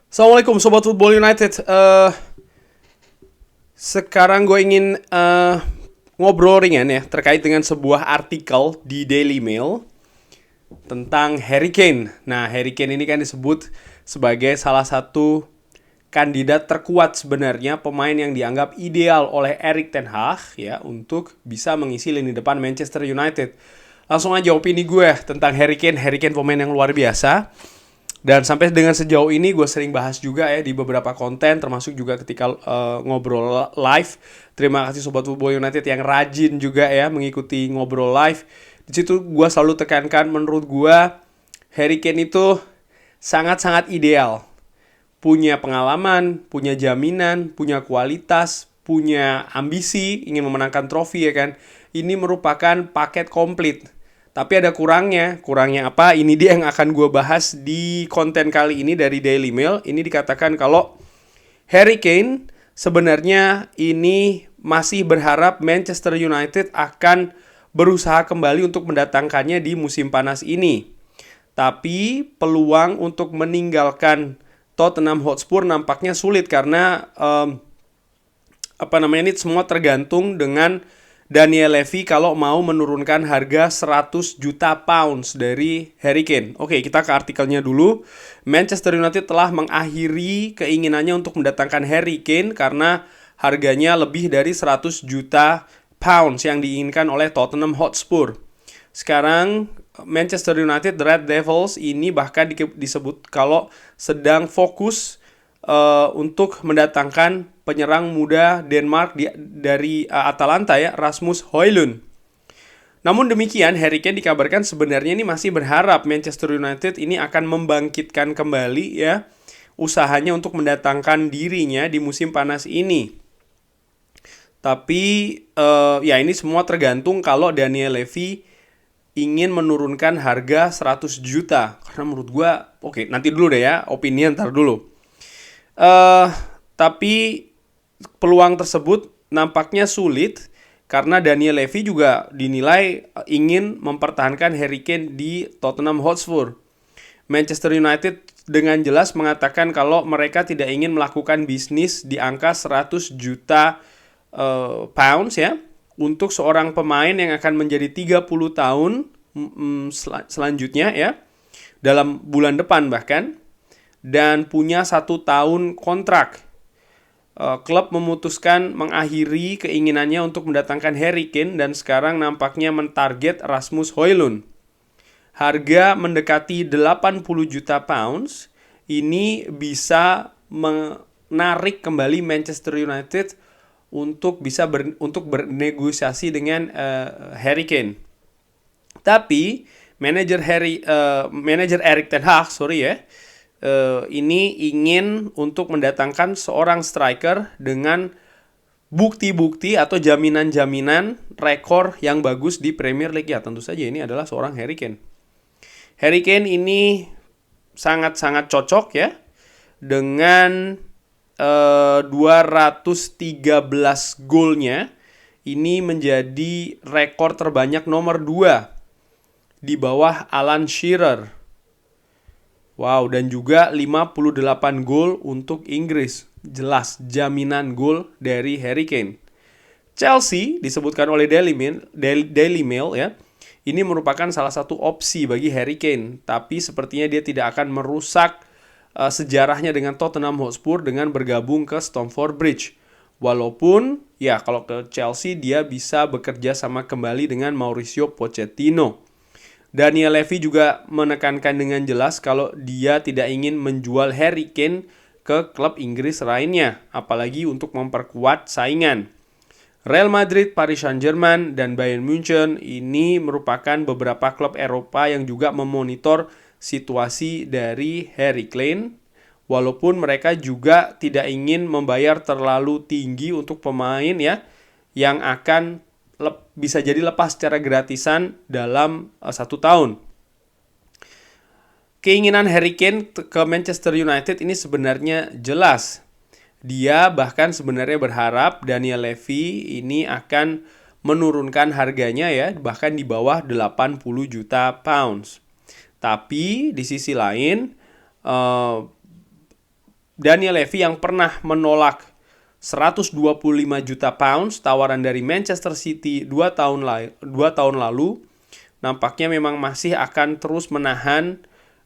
Assalamualaikum Sobat Football United. Sekarang gue ingin ngobrol ringan ya terkait dengan sebuah artikel di Daily Mail tentang Harry Kane. Nah, Harry Kane ini kan disebut sebagai salah satu kandidat terkuat sebenarnya, pemain yang dianggap ideal oleh Erik ten Hag ya untuk bisa mengisi lini depan Manchester United. Langsung aja opini gue tentang Harry Kane. Harry Kane pemain yang luar biasa. Dan sampai dengan sejauh ini gue sering bahas juga ya di beberapa konten, termasuk juga ketika ngobrol live. Terima kasih Sobat Football United yang rajin juga ya mengikuti ngobrol live. Di situ gue selalu tekankan, menurut gue Harry Kane itu sangat-sangat ideal. Punya pengalaman, punya jaminan, punya kualitas, punya ambisi, ingin memenangkan trofi ya kan. Ini merupakan paket komplit. Tapi ada kurangnya. Kurangnya apa? Ini dia yang akan gue bahas di konten kali ini dari Daily Mail. Ini dikatakan kalau Harry Kane sebenarnya ini masih berharap Manchester United akan berusaha kembali untuk mendatangkannya di musim panas ini. Tapi peluang untuk meninggalkan Tottenham Hotspur nampaknya sulit karena ini semua tergantung dengan Daniel Levy kalau mau menurunkan harga 100 juta pounds dari Harry Kane. Oke, kita ke artikelnya dulu. Manchester United telah mengakhiri keinginannya untuk mendatangkan Harry Kane karena harganya lebih dari 100 juta pounds yang diinginkan oleh Tottenham Hotspur. Sekarang Manchester United, The Red Devils ini bahkan disebut kalau sedang fokus untuk mendatangkan penyerang muda Denmark dari Atalanta ya, Rasmus Højlund. Namun demikian, Harry Kane dikabarkan sebenarnya ini masih berharap Manchester United ini akan membangkitkan kembali ya usahanya untuk mendatangkan dirinya di musim panas ini. Tapi ya ini semua tergantung kalau Daniel Levy ingin menurunkan harga 100 juta. Karena menurut gue, oke, nanti dulu deh ya, opini ntar dulu. Tapi peluang tersebut nampaknya sulit karena Daniel Levy juga dinilai ingin mempertahankan Harry Kane di Tottenham Hotspur. Manchester United dengan jelas mengatakan kalau mereka tidak ingin melakukan bisnis di angka 100 juta pounds ya untuk seorang pemain yang akan menjadi 30 tahun selanjutnya ya dalam bulan depan bahkan, dan punya 1 tahun kontrak. Klub memutuskan mengakhiri keinginannya untuk mendatangkan Harry Kane dan sekarang nampaknya mentarget Rasmus Højlund. Harga mendekati 80 juta pounds ini bisa menarik kembali Manchester United untuk bisa bernegosiasi dengan Harry Kane. Tapi manajer Erik ten Hag ini ingin untuk mendatangkan seorang striker dengan bukti-bukti atau jaminan-jaminan rekor yang bagus di Premier League. Ya tentu saja ini adalah seorang Harry Kane. Harry Kane ini sangat-sangat cocok ya dengan 213 golnya. Ini menjadi rekor terbanyak nomor 2 di bawah Alan Shearer. Wow, dan juga 58 gol untuk Inggris. Jelas jaminan gol dari Harry Kane. Chelsea disebutkan oleh Daily Mail ya. Ini merupakan salah satu opsi bagi Harry Kane, tapi sepertinya dia tidak akan merusak sejarahnya dengan Tottenham Hotspur dengan bergabung ke Stamford Bridge. Walaupun ya kalau ke Chelsea dia bisa bekerja sama kembali dengan Mauricio Pochettino. Daniel Levy juga menekankan dengan jelas kalau dia tidak ingin menjual Harry Kane ke klub Inggris lainnya, apalagi untuk memperkuat saingan. Real Madrid, Paris Saint-Germain, dan Bayern Munchen ini merupakan beberapa klub Eropa yang juga memonitor situasi dari Harry Kane, walaupun mereka juga tidak ingin membayar terlalu tinggi untuk pemain ya yang akan bisa jadi lepas secara gratisan dalam 1 tahun. Keinginan Harry Kane ke Manchester United ini sebenarnya jelas. Dia bahkan sebenarnya berharap Daniel Levy ini akan menurunkan harganya ya, bahkan di bawah 80 juta pounds. Tapi di sisi lain Daniel Levy yang pernah menolak 125 juta pounds tawaran dari Manchester City 2 tahun lalu, nampaknya memang masih akan terus menahan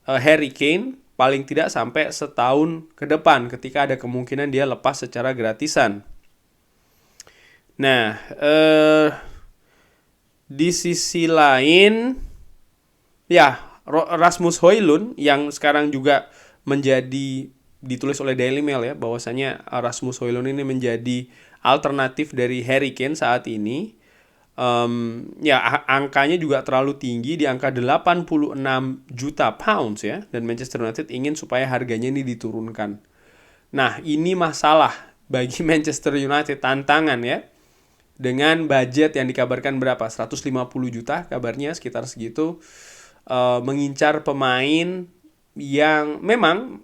Harry Kane paling tidak sampai setahun ke depan ketika ada kemungkinan dia lepas secara gratisan. Nah, di sisi lain, ya Rasmus Højlund yang sekarang juga menjadi ditulis oleh Daily Mail ya, bahwasanya Rasmus Højlund ini menjadi alternatif dari Harry Kane saat ini. Ya angkanya juga terlalu tinggi di angka 86 juta pounds ya, dan Manchester United ingin supaya harganya ini diturunkan. Nah, ini masalah bagi Manchester United, tantangan ya. Dengan budget yang dikabarkan berapa? 150 juta kabarnya, sekitar segitu. Mengincar pemain yang memang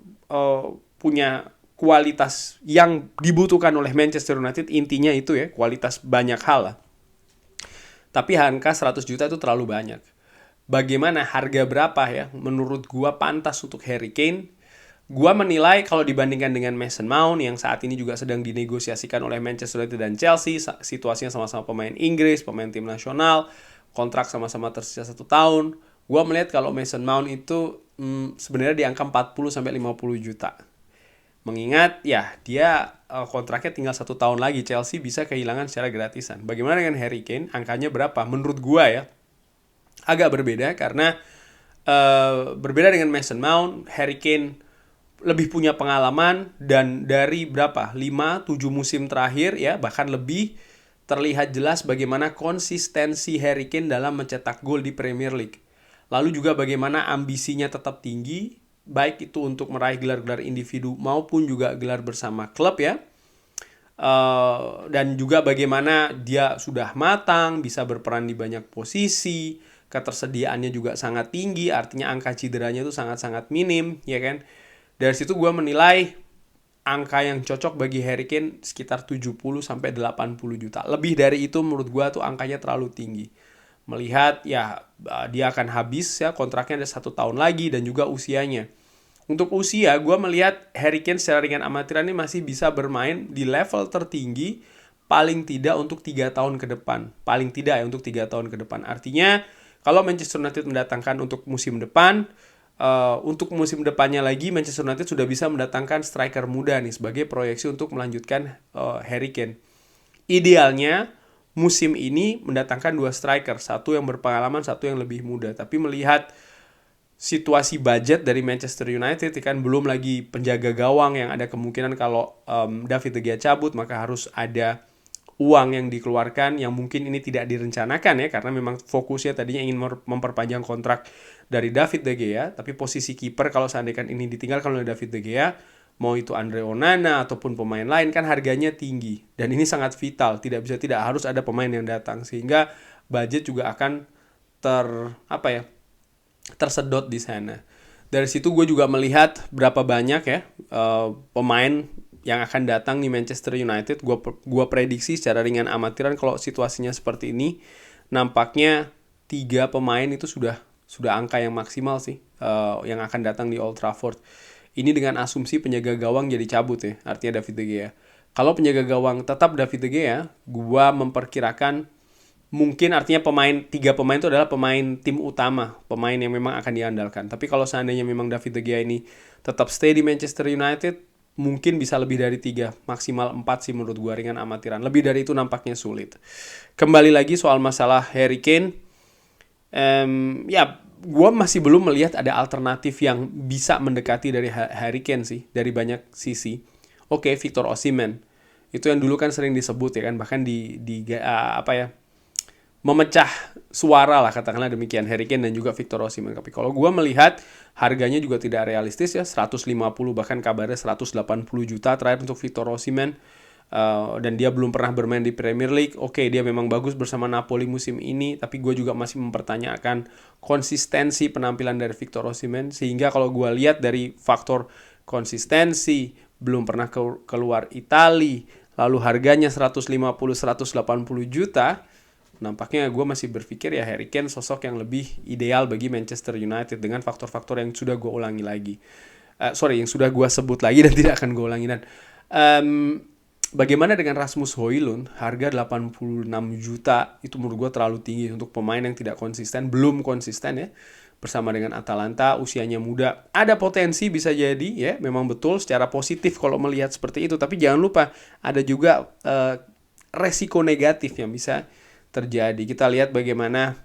punya kualitas yang dibutuhkan oleh Manchester United, intinya itu ya, kualitas banyak hal lah. Tapi angka 100 juta itu terlalu banyak. Bagaimana, harga berapa ya menurut gua pantas untuk Harry Kane? Gua menilai kalau dibandingkan dengan Mason Mount yang saat ini juga sedang dinegosiasikan oleh Manchester United dan Chelsea, situasinya sama-sama pemain Inggris, pemain tim nasional, kontrak sama-sama tersisa 1 tahun. Gua melihat kalau Mason Mount itu sebenarnya di angka 40-50 juta. Mengingat ya dia kontraknya tinggal 1 tahun lagi, Chelsea bisa kehilangan secara gratisan. Bagaimana dengan Harry Kane? Angkanya berapa? Menurut gua ya agak berbeda karena berbeda dengan Mason Mount, Harry Kane lebih punya pengalaman dan dari berapa? 5-7 musim terakhir ya, bahkan lebih, terlihat jelas bagaimana konsistensi Harry Kane dalam mencetak gol di Premier League. Lalu juga bagaimana ambisinya tetap tinggi, baik itu untuk meraih gelar-gelar individu maupun juga gelar bersama klub ya. Dan juga bagaimana dia sudah matang, bisa berperan di banyak posisi, ketersediaannya juga sangat tinggi, artinya angka cederanya itu sangat-sangat minim, ya kan? Dari situ gue menilai angka yang cocok bagi Harry Kane sekitar 70-80 juta. Lebih dari itu menurut gue tuh angkanya terlalu tinggi. Melihat ya dia akan habis ya, kontraknya ada 1 tahun lagi dan juga usianya. Untuk usia, gue melihat Harry Kane secara ringan amatiran ini masih bisa bermain di level tertinggi paling tidak untuk 3 tahun ke depan. Paling tidak ya untuk 3 tahun ke depan. Artinya kalau Manchester United mendatangkan untuk musim depan, untuk musim depannya lagi Manchester United sudah bisa mendatangkan striker muda nih sebagai proyeksi untuk melanjutkan Harry Kane. Idealnya musim ini mendatangkan 2 striker, satu yang berpengalaman, satu yang lebih muda. Tapi melihat situasi budget dari Manchester United kan, belum lagi penjaga gawang yang ada kemungkinan kalau David De Gea cabut maka harus ada uang yang dikeluarkan yang mungkin ini tidak direncanakan ya, karena memang fokusnya tadinya ingin memperpanjang kontrak dari David De Gea, tapi posisi kiper kalau seandainya ini ditinggalkan oleh David De Gea, mau itu Andre Onana ataupun pemain lain kan harganya tinggi dan ini sangat vital, tidak harus ada pemain yang datang, sehingga budget juga akan tersedot di sana. Dari situ gue juga melihat berapa banyak ya pemain yang akan datang di Manchester United. Gue prediksi secara ringan amatiran kalau situasinya seperti ini, nampaknya 3 pemain itu sudah angka yang maksimal sih yang akan datang di Old Trafford. Ini dengan asumsi penjaga gawang jadi cabut ya, artinya David De Gea. Kalau penjaga gawang tetap David De Gea, gue memperkirakan mungkin artinya 3 pemain itu adalah pemain tim utama, pemain yang memang akan diandalkan. Tapi kalau seandainya memang David De Gea ini tetap stay di Manchester United, mungkin bisa lebih dari 3, maksimal 4 sih menurut gue ringan amatiran. Lebih dari itu nampaknya sulit. Kembali lagi soal masalah Harry Kane, ya gue masih belum melihat ada alternatif yang bisa mendekati dari Harry Kane sih, dari banyak sisi. Oke, Victor Osimhen itu yang dulu kan sering disebut ya kan, bahkan memecah suara lah katakanlah demikian, Harry Kane dan juga Victor Osimhen. Tapi kalau gue melihat harganya juga tidak realistis ya, 150 bahkan kabarnya 180 juta terakhir untuk Victor Osimhen. Dan dia belum pernah bermain di Premier League. Oke, dia memang bagus bersama Napoli musim ini, tapi gue juga masih mempertanyakan konsistensi penampilan dari Victor Osimhen. Sehingga kalau gue lihat dari faktor konsistensi, belum pernah keluar Itali, lalu harganya 150-180 juta, nampaknya gue masih berpikir ya Harry Kane sosok yang lebih ideal bagi Manchester United dengan faktor-faktor yang sudah gue ulangi lagi. Yang sudah gue sebut lagi dan tidak akan gue ulangi. Dan bagaimana dengan Rasmus Højlund? Harga 86 juta itu menurut gue terlalu tinggi untuk pemain yang tidak konsisten, belum konsisten ya. Bersama dengan Atalanta, usianya muda, ada potensi bisa jadi ya, memang betul secara positif kalau melihat seperti itu. Tapi jangan lupa ada juga resiko negatif yang bisa terjadi. Kita lihat bagaimana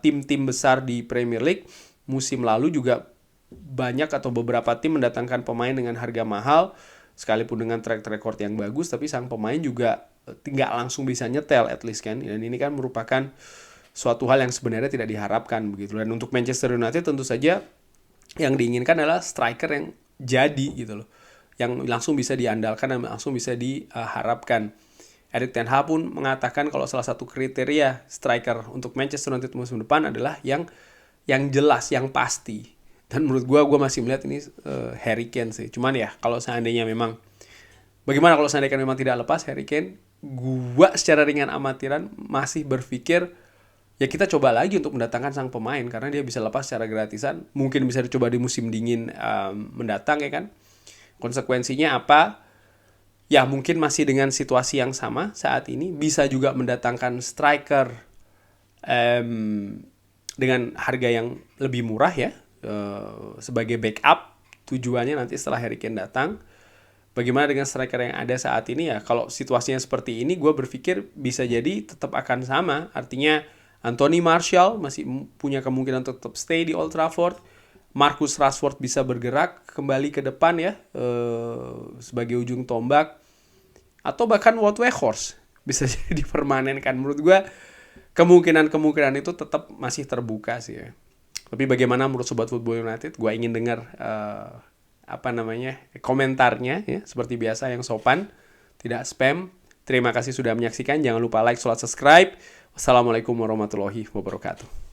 tim-tim besar di Premier League musim lalu juga banyak atau beberapa tim mendatangkan pemain dengan harga mahal, sekalipun dengan track record yang bagus, tapi sang pemain juga nggak langsung bisa nyetel at least kan. Dan ini kan merupakan suatu hal yang sebenarnya tidak diharapkan begitu. Dan untuk Manchester United tentu saja yang diinginkan adalah striker yang jadi gitu loh, yang langsung bisa diandalkan dan langsung bisa diharapkan. Erik ten Hag pun mengatakan kalau salah satu kriteria striker untuk Manchester United musim depan adalah yang jelas, yang pasti. Dan menurut gue masih melihat ini Harry Kane sih. Cuman ya kalau seandainya memang, bagaimana kalau seandainya memang tidak lepas Harry Kane, gue secara ringan amatiran masih berpikir ya kita coba lagi untuk mendatangkan sang pemain, karena dia bisa lepas secara gratisan. Mungkin bisa dicoba di musim dingin mendatang ya kan. Konsekuensinya apa? Ya mungkin masih dengan situasi yang sama saat ini, bisa juga mendatangkan striker dengan harga yang lebih murah ya, sebagai backup. Tujuannya nanti setelah Harry Kane datang, bagaimana dengan striker yang ada saat ini ya. Kalau situasinya seperti ini, gue berpikir bisa jadi tetap akan sama. Artinya Anthony Martial masih punya kemungkinan tetap stay di Old Trafford. Marcus Rashford bisa bergerak kembali ke depan ya, sebagai ujung tombak. Atau bahkan Wout Weghorst bisa jadi dipermanenkan. Menurut gue kemungkinan itu tetap masih terbuka sih ya. Tapi bagaimana menurut Sobat Football United? Gue ingin dengar komentarnya ya, seperti biasa yang sopan, tidak spam. Terima kasih sudah menyaksikan. Jangan lupa like, subscribe. Wassalamualaikum warahmatullahi wabarakatuh.